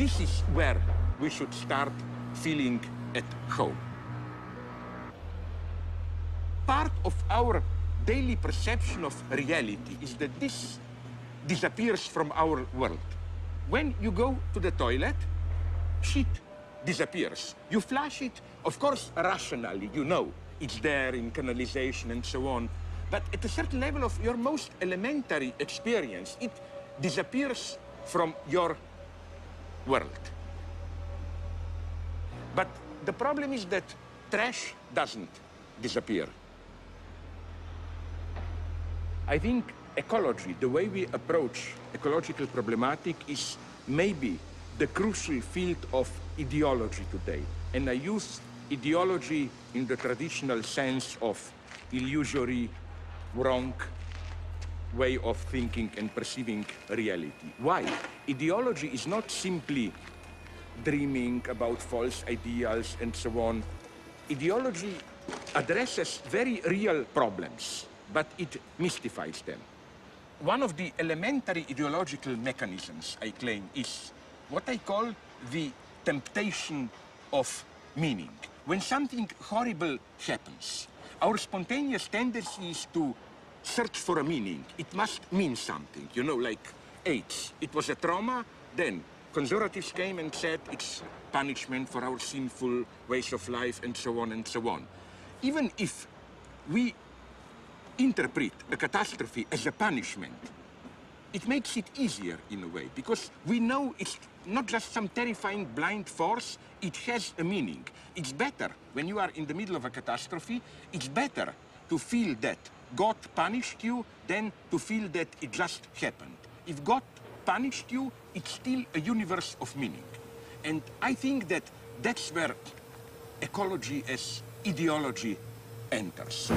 this is where we should start feeling at home. Part of our daily perception of reality is that this disappears from our world. When you go to the toilet, shit disappears. You flush it, of course, rationally, you know it's there in canalization and so on. But at a certain level of your most elementary experience, it disappears from your world. But the problem is that trash doesn't disappear. I think ecology, the way we approach ecological problematic, is maybe the crucial field of ideology today. And I use ideology in the traditional sense of illusory, wrong way of thinking and perceiving reality. Why? Ideology is not simply dreaming about false ideals and so on. Ideology addresses very real problems, but it mystifies them. One of the elementary ideological mechanisms, I claim, is what I call the temptation of meaning. When something horrible happens, our spontaneous tendency is to search for a meaning. It must mean something, you know, like AIDS. It was a trauma, then conservatives came and said it's punishment for our sinful ways of life and so on and so on. Even if we interpret a catastrophe as a punishment, it makes it easier in a way, because we know it's not just some terrifying blind force, it has a meaning. It's better, when you are in the middle of a catastrophe, it's better to feel that God punished you than to feel that it just happened. If God punished you, it's still a universe of meaning. And I think that that's where ecology as ideology enters.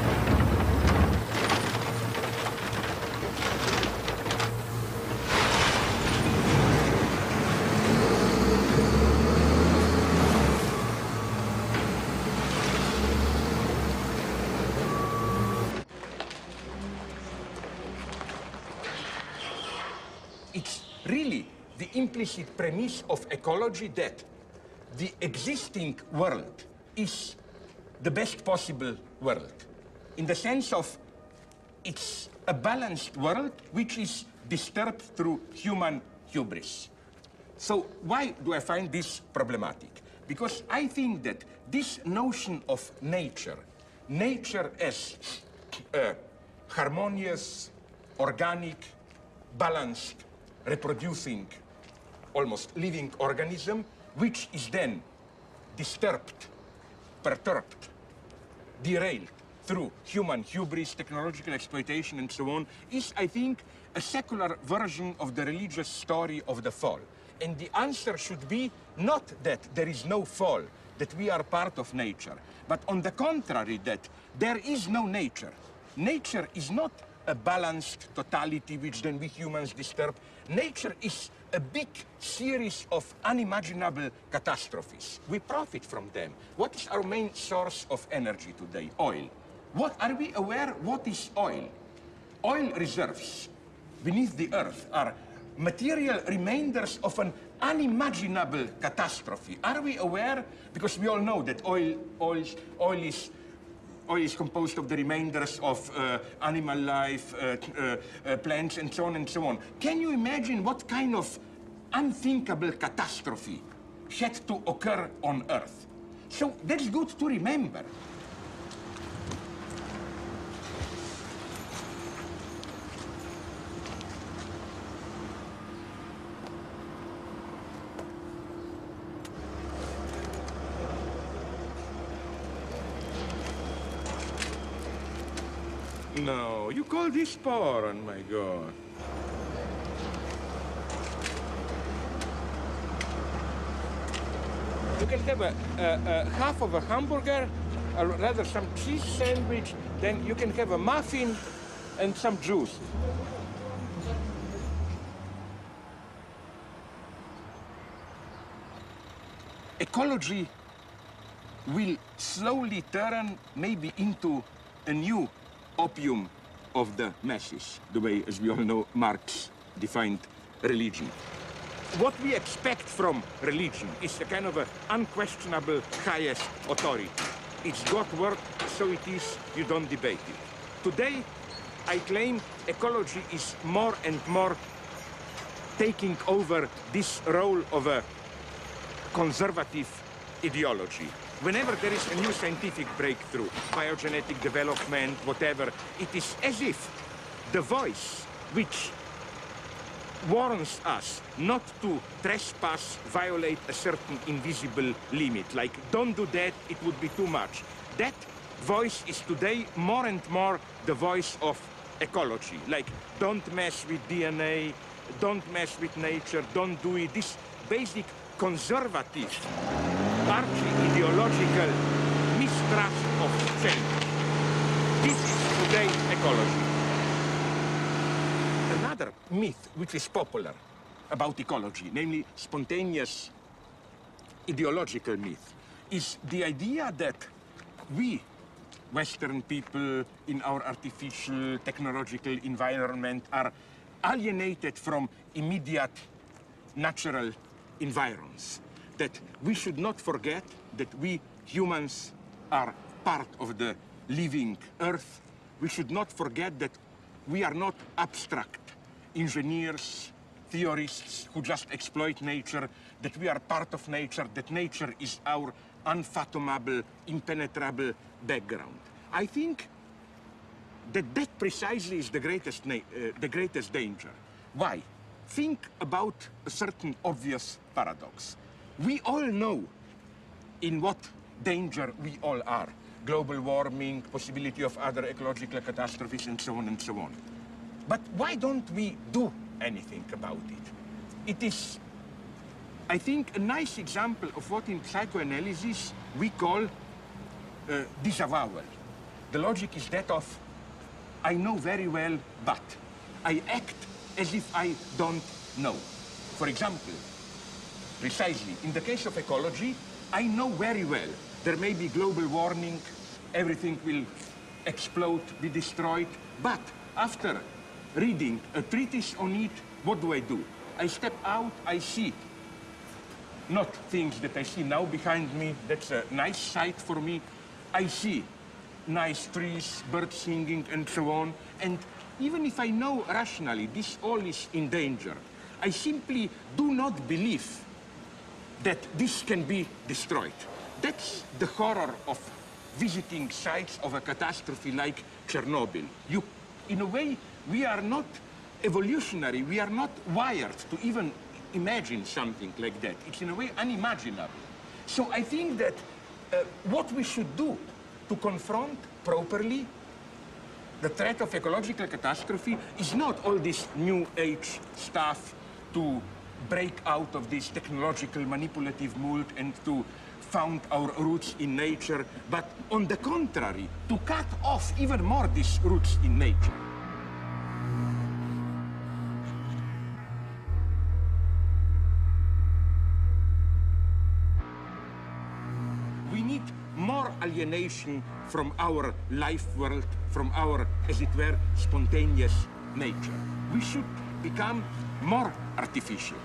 It's really the implicit premise of ecology that the existing world is the best possible world, in the sense of it's a balanced world which is disturbed through human hubris. So why do I find this problematic? Because I think that this notion of nature as a harmonious, organic, balanced, reproducing, almost living organism, which is then disturbed, perturbed, derailed through human hubris, technological exploitation, and so on, is, I think, a secular version of the religious story of the fall. And the answer should be not that there is no fall, that we are part of nature, but on the contrary, that there is no nature. Nature is not a balanced totality which then we humans disturb. Nature is a big series of unimaginable catastrophes. We profit from them. What is our main source of energy today? Oil. What are we aware what is oil? Oil reserves beneath the earth are material remainders of an unimaginable catastrophe. Are we aware? Because we all know that oil is composed of the remainders of animal life, plants, and so on and so on. Can you imagine what kind of unthinkable catastrophe had to occur on Earth? So that's good to remember. No, you call this porn, my God. You can have a half of a hamburger, or rather some cheese sandwich, then you can have a muffin and some juice. Ecology will slowly turn maybe into a new opium of the masses, the way, as we all know, Marx defined religion. what we expect from religion is a kind of an unquestionable highest authority. It's God's word, so it is, you don't debate it. Today, I claim ecology is more and more taking over this role of a conservative ideology. Whenever there is a new scientific breakthrough, biogenetic development, whatever, it is as if the voice which warns us not to trespass, violate a certain invisible limit, like don't do that, it would be too much. That voice is today more and more the voice of ecology, like don't mess with DNA, don't mess with nature, don't do it. This basic conservative, archi-ideological mistrust of change. This is today ecology. Another myth which is popular about ecology, namely spontaneous ideological myth, is the idea that we, Western people in our artificial technological environment, are alienated from immediate natural environs. That we should not forget that we humans are part of the living earth. We should not forget that we are not abstract engineers, theorists who just exploit nature, that we are part of nature, that nature is our unfathomable, impenetrable background. I think that that precisely is the greatest danger. Why? Think about a certain obvious paradox. We all know in what danger we all are. Global warming, possibility of other ecological catastrophes, and so on and so on. But why don't we do anything about it? It is, I think, a nice example of what in psychoanalysis we call disavowal. The logic is that of, I know very well, but I act as if I don't know. For example, precisely, in the case of ecology, I know very well there may be global warming, everything will explode, be destroyed, but after reading a treatise on it, what do? I step out, I see not things that I see now behind me, that's a nice sight for me. I see nice trees, birds singing, and so on. And even if I know rationally this all is in danger, I simply do not believe that this can be destroyed. That's the horror of visiting sites of a catastrophe like Chernobyl. In a way, we are not evolutionary, we are not wired to even imagine something like that. It's in a way unimaginable. So I think that what we should do to confront properly the threat of ecological catastrophe is not all this new age stuff to break out of this technological manipulative mold and to found our roots in nature, but on the contrary, to cut off even more these roots in nature. We need more alienation from our life world, from our, as it were, spontaneous nature. We should become more artificial.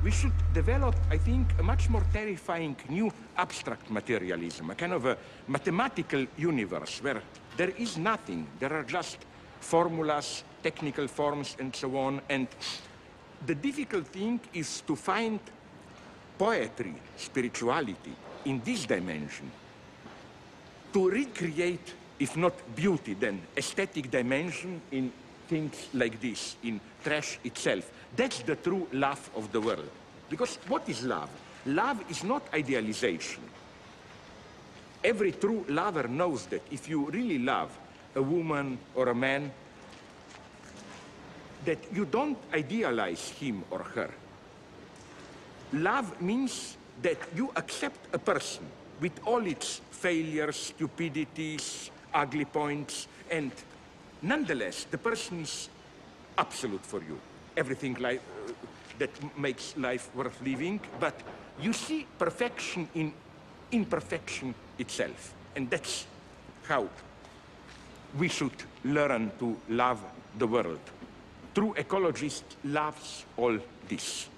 We should develop, I think, a much more terrifying new abstract materialism, a kind of a mathematical universe where there is nothing, there are just formulas, technical forms, and so on. And the difficult thing is to find poetry, spirituality in this dimension, to recreate, if not beauty, then aesthetic dimension in things like this, in trash itself. That's the true love of the world. Because what is love? Love is not idealization. Every true lover knows that if you really love a woman or a man, that you don't idealize him or her. Love means that you accept a person with all its failures, stupidities, ugly points, and nonetheless, the person is absolute for you. Everything that makes life worth living, but you see perfection in imperfection itself. And that's how we should learn to love the world. True ecologist loves all this.